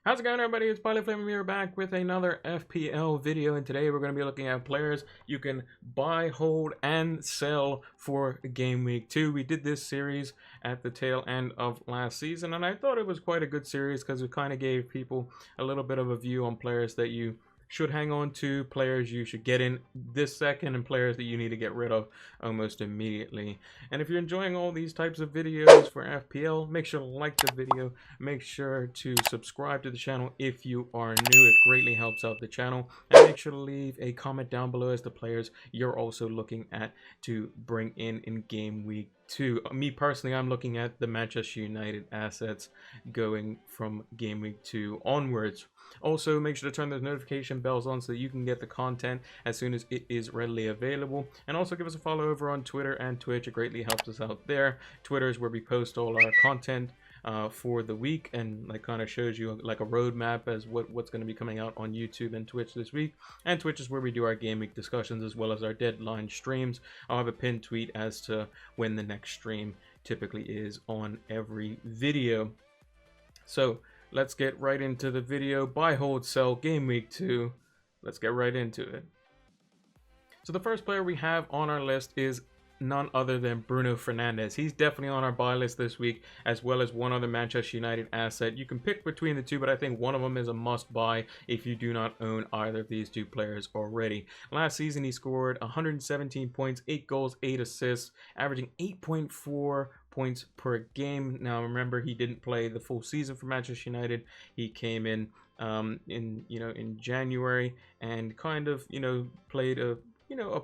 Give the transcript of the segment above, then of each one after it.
How's it going, everybody? It's Pilot Flame here, back with another FPL video, and today we're going to be looking at players you can buy, hold, and sell for Game Week 2. We did this series at the tail end of last season, and I thought it was quite a good series because it kind of gave people a little bit of a view on players that you should hang on to, players you should get in this second, and players that you need to get rid of almost immediately. And if you're enjoying all these types of videos for FPL, make sure to like the video, make sure to subscribe to the channel if you are new. It greatly helps out the channel, and make sure to leave a comment down below as the players you're also looking at to bring in Game Week 2. Me personally, I'm looking at the Manchester United assets going from Game Week 2 onwards. Also, make sure to turn those notification bells on so that you can get the content as soon as it is readily available. And also give us a follow over on Twitter and Twitch. It greatly helps us out there. Twitter is where we post all our content for the week, and like kind of shows you like a roadmap as what's going to be coming out on YouTube and Twitch this week. And Twitch is where we do our Game Week discussions as well as our deadline streams. I'll have a pinned tweet as to when the next stream typically is on every video. So let's get right into the video. Buy, hold, sell, Game Week 2. Let's get right into it. So the first player we have on our list is none other than Bruno Fernandes. He's definitely on our buy list this week, as well as one other Manchester United asset. You can pick between the two, but I think one of them is a must buy if you do not own either of these two players already. Last season he scored 117 points, 8 goals, 8 assists, averaging 8.4 points per game. Now remember, he didn't play the full season for Manchester United. He came in January and kind of played a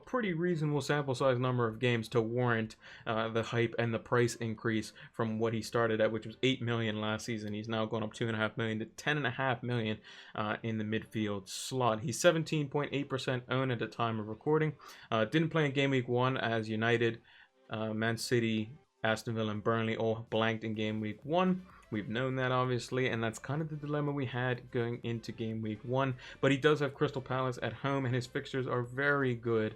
pretty reasonable sample size number of games to warrant the hype and the price increase from what he started at, which was 8 million last season. He's now gone up 2.5 million to 10.5 million in the midfield slot. He's 17.8% owned at the time of recording. Didn't play in Game Week 1 as United, Man City, Aston Villa, and Burnley all blanked in Game Week 1. We've known that, obviously, and that's kind of the dilemma we had going into Game Week 1. But he does have Crystal Palace at home, and his fixtures are very good,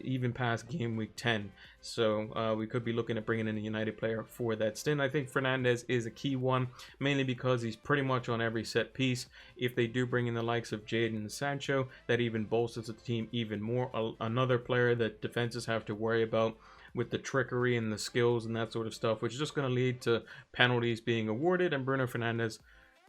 even past Game Week 10. So we could be looking at bringing in a United player for that stint. I think Fernandes is a key one, mainly because he's pretty much on every set piece. If they do bring in the likes of Jadon and Sancho, that even bolsters the team even more. Another player that defenses have to worry about with the trickery and the skills and that sort of stuff, which is just going to lead to penalties being awarded, and Bruno Fernandes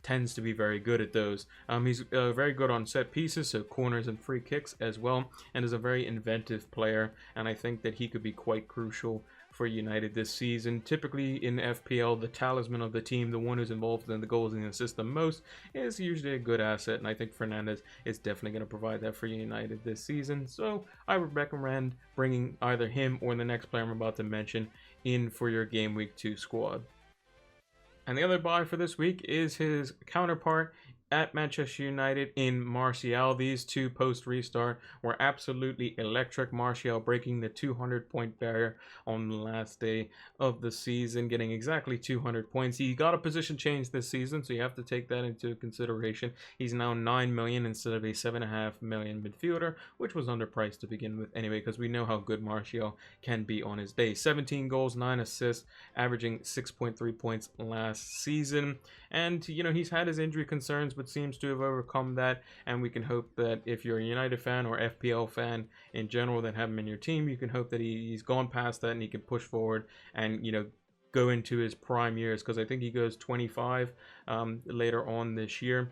tends to be very good at those. He's very good on set pieces, so corners and free kicks as well, and is a very inventive player, and I think that he could be quite crucial for United this season. Typically in FPL, the talisman of the team, the one who's involved in the goals and the assists the most, is usually a good asset, and I think Fernandes is definitely going to provide that for United this season. So I would recommend bringing either him or the next player I'm about to mention in for your Game Week 2 squad. And the other buy for this week is his counterpart at Manchester United in Martial. These two post restart were absolutely electric. Martial breaking the 200-point barrier on the last day of the season, getting exactly 200 points. He got a position change this season, so you have to take that into consideration. He's now 9 million instead of a 7.5 million midfielder, which was underpriced to begin with anyway, because we know how good Martial can be on his day. 17 goals, 9 assists, averaging 6.3 points last season. And he's had his injury concerns, but seems to have overcome that, and we can hope that if you're a United fan or FPL fan in general that have him in your team, you can hope that he's gone past that and he can push forward and go into his prime years, because I think he goes 25 later on this year,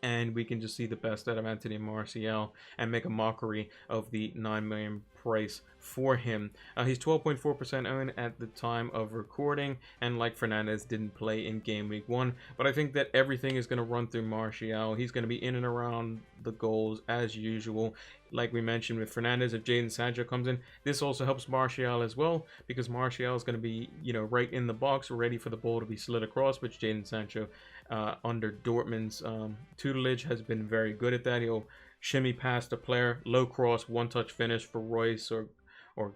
and we can just see the best out of Anthony Martial and make a mockery of the 9 million price for him. He's 12.4% owned at the time of recording, and like Fernandes, didn't play in Game Week 1, but I think that everything is going to run through Martial. He's going to be in and around the goals as usual. Like we mentioned with Fernandes, if Jadon Sancho comes in, this also helps Martial as well, because Martial is going to be right in the box, ready for the ball to be slid across, which Jadon Sancho under Dortmund's tutelage has been very good at that. He'll shimmy past a player, low cross, one-touch finish for Royce or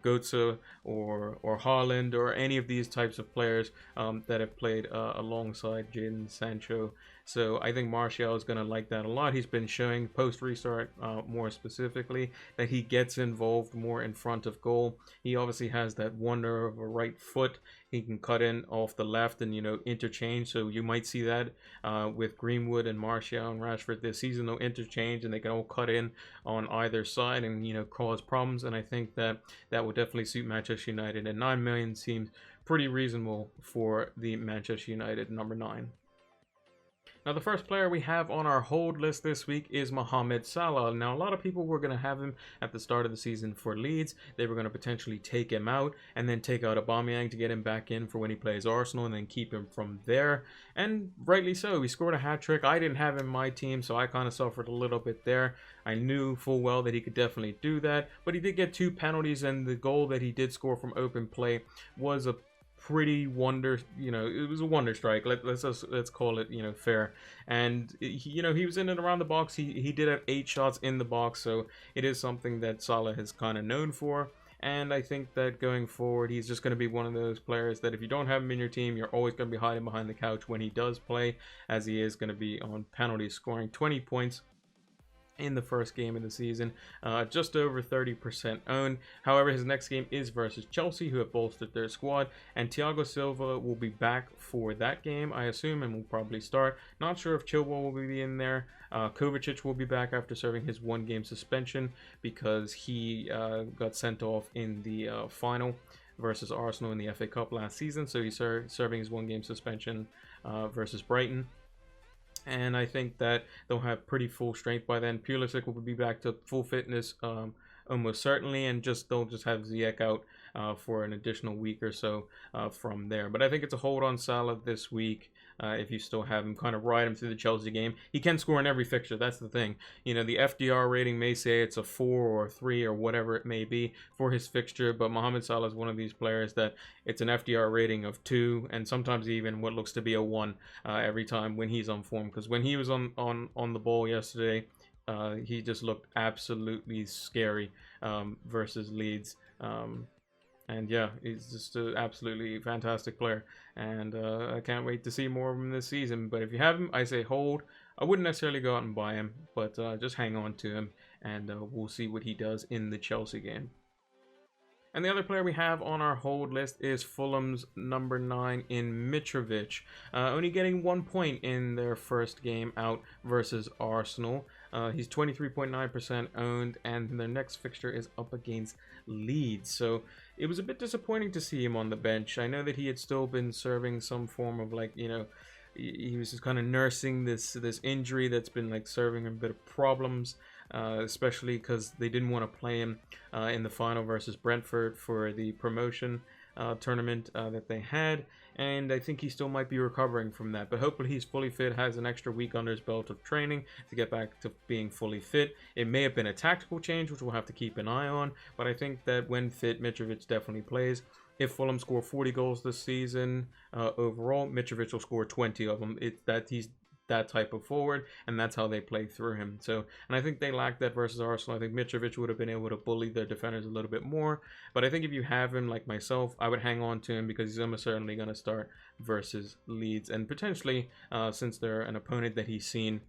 Götze or Haaland or any of these types of players that have played alongside Jadon Sancho So I think Martial is going to like that a lot. He's been showing post restart, more specifically, that he gets involved more in front of goal. He obviously has that wonder of a right foot. He can cut in off the left and, interchange. So you might see that with Greenwood and Martial and Rashford this season. They'll interchange and they can all cut in on either side and, cause problems. And I think that will definitely suit Manchester United. And 9 million seems pretty reasonable for the Manchester United number 9. Now, the first player we have on our hold list this week is Mohamed Salah. Now, a lot of people were going to have him at the start of the season for Leeds. They were going to potentially take him out and then take out Aubameyang to get him back in for when he plays Arsenal and then keep him from there. And rightly so. He scored a hat-trick. I didn't have him in my team, so I kind of suffered a little bit there. I knew full well that he could definitely do that, but he did get 2 penalties, and the goal that he did score from open play was a pretty wonder, it was a wonder strike. Let's call it, fair. And he was in and around the box. He did have 8 shots in the box, so it is something that Salah is kind of known for. And I think that going forward, he's just going to be one of those players that if you don't have him in your team, you're always going to be hiding behind the couch when he does play, as he is going to be on penalties, scoring 20 points in the first game of the season, just over 30% owned. However, his next game is versus Chelsea, who have bolstered their squad, and Thiago Silva will be back for that game, I assume, and will probably start. Not sure if Chilwell will be in there. Kovacic will be back after serving his 1-game suspension because he got sent off in the final versus Arsenal in the FA Cup last season, so he's serving his 1-game suspension versus Brighton. And I think that they'll have pretty full strength by then. Pulisic will be back to full fitness almost certainly, and they'll just have Ziyech out for an additional week or so from there. But I think it's a hold on Salah this week. If you still have him, kind of ride him through the Chelsea game. He can score in every fixture. That's the thing. The FDR rating may say it's a 4 or 3 or whatever it may be for his fixture, but Mohamed Salah is one of these players that it's an FDR rating of 2 and sometimes even what looks to be a 1 every time when he's on form. Because when he was on the ball yesterday, he just looked absolutely scary versus Leeds. And yeah, he's just an absolutely fantastic player. And I can't wait to see more of him this season. But if you have him, I say hold. I wouldn't necessarily go out and buy him, but just hang on to him. And we'll see what he does in the Chelsea game. And the other player we have on our hold list is Fulham's number 9 in Mitrovic. Only getting 1 point in their first game out versus Arsenal. He's 23.9% owned, and their next fixture is up against Leeds. So it was a bit disappointing to see him on the bench. I know that he had still been serving some form of he was just kind of nursing this injury that's been serving him a bit of problems. Especially because they didn't want to play him in the final versus Brentford for the promotion tournament that they had, and I think he still might be recovering from that, but hopefully he's fully fit, has an extra week under his belt of training to get back to being fully fit. It may have been a tactical change, which we'll have to keep an eye on, but I think that when fit, Mitrovic definitely plays. If Fulham score 40 goals this season overall, Mitrovic will score 20 of them. He's that type of forward, and that's how they play through him. So, and I think they lacked that versus Arsenal. I think Mitrovic would have been able to bully their defenders a little bit more, but I think if you have him like myself, I would hang on to him because he's almost certainly going to start versus Leeds, and potentially since they're an opponent that he's seen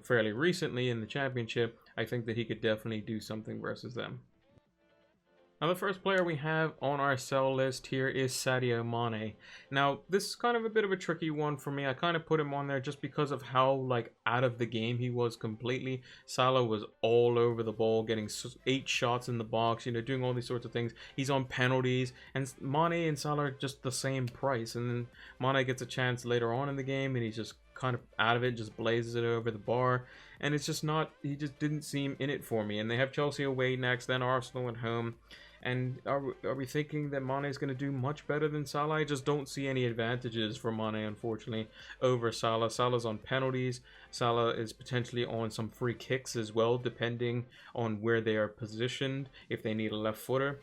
fairly recently in the championship, I think that he could definitely do something versus them. Now, the first player we have on our sell list here is Sadio Mane. Now, this is kind of a bit of a tricky one for me. I kind of put him on there just because of how out of the game he was completely. Salah was all over the ball, getting 8 shots in the box, doing all these sorts of things. He's on penalties, and Mane and Salah are just the same price. And then Mane gets a chance later on in the game, and he's just kind of out of it, just blazes it over the bar. And it's just not, he just didn't seem in it for me. And they have Chelsea away next, then Arsenal at home. And are we thinking that Mane is going to do much better than Salah? I just don't see any advantages for Mane, unfortunately, over Salah. Salah's on penalties. Salah is potentially on some free kicks as well, depending on where they are positioned, if they need a left footer.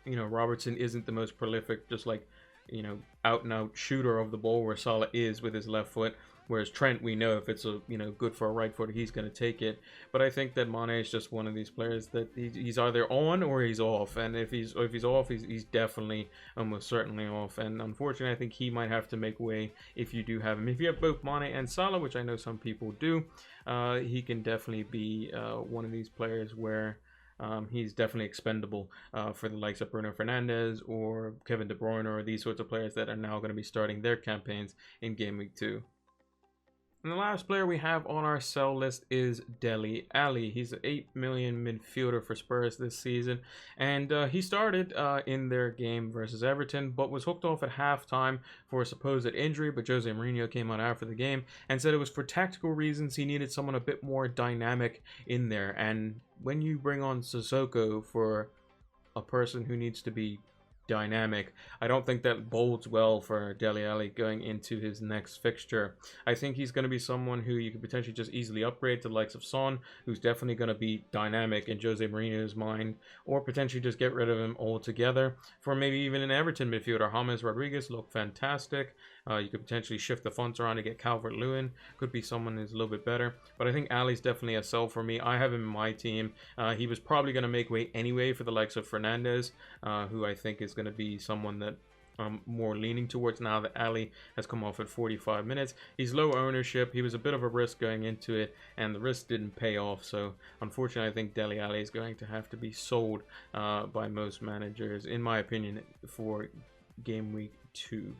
Robertson isn't the most prolific, just out and out shooter of the ball where Salah is with his left foot. Whereas Trent, we know if it's a good for a right footer, he's going to take it. But I think that Mane is just one of these players that he's either on or he's off, and if he's off, he's definitely almost certainly off. And unfortunately, I think he might have to make way if you do have him. If you have both Mane and Salah, which I know some people do, he can definitely be one of these players where he's definitely expendable for the likes of Bruno Fernandes or Kevin De Bruyne or these sorts of players that are now going to be starting their campaigns in Game Week 2. And the last player we have on our sell list is Dele Alli. He's an 8 million midfielder for Spurs this season. And he started in their game versus Everton, but was hooked off at halftime for a supposed injury. But Jose Mourinho came out after the game and said it was for tactical reasons. He needed someone a bit more dynamic in there. And when you bring on Sissoko for a person who needs to be dynamic, I don't think that bodes well for Dele Alli going into his next fixture. I think he's going to be someone who you could potentially just easily upgrade to the likes of Son, who's definitely going to be dynamic in Jose Mourinho's mind, or potentially just get rid of him altogether for maybe even an Everton midfielder. James Rodriguez looked fantastic. You could potentially shift the fonts around to get Calvert-Lewin. Could be someone who's a little bit better. But I think Ali's definitely a sell for me. I have him in my team. He was probably going to make way anyway for the likes of Fernandes, who I think is going to be someone that I'm more leaning towards now that Alli has come off at 45 minutes. He's low ownership. He was a bit of a risk going into it, and the risk didn't pay off. So unfortunately, I think Dele Alli is going to have to be sold by most managers, in my opinion, for Game Week 2.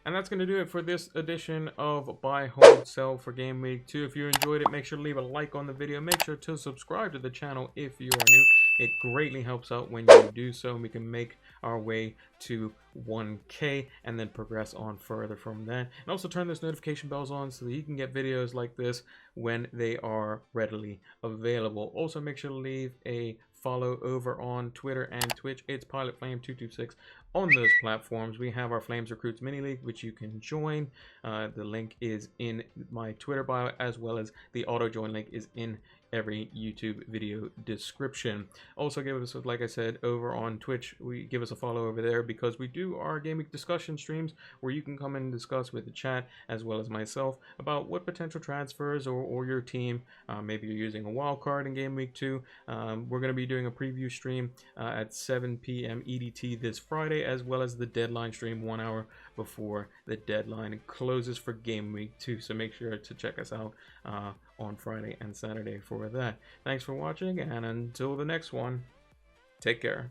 And that's going to do it for this edition of Buy, Hold, Sell for Game Week 2. If you enjoyed it, make sure to leave a like on the video. Make sure to subscribe to the channel if you are new. It greatly helps out when you do so, and we can make our way to 1K and then progress on further from that. And also turn those notification bells on so that you can get videos like this when they are readily available. Also, make sure to leave a follow over on Twitter and Twitch. It's PilotFlame226 on those platforms. We have our Flames Recruits mini league, which you can join. The link is in my Twitter bio, as well as the auto join link is in every YouTube video description. Also, give us, like I said, over on Twitch, give us a follow over there, because we do our Game Week discussion streams where you can come in and discuss with the chat as well as myself about what potential transfers or your team, maybe you're using a wild card in Game Week 2. We're going to be doing a preview stream at 7 p.m. EDT this Friday, as well as the deadline stream 1 hour before the deadline closes for Game Week 2. So make sure to check us out on Friday and Saturday for that. Thanks for watching, and until the next one, take care.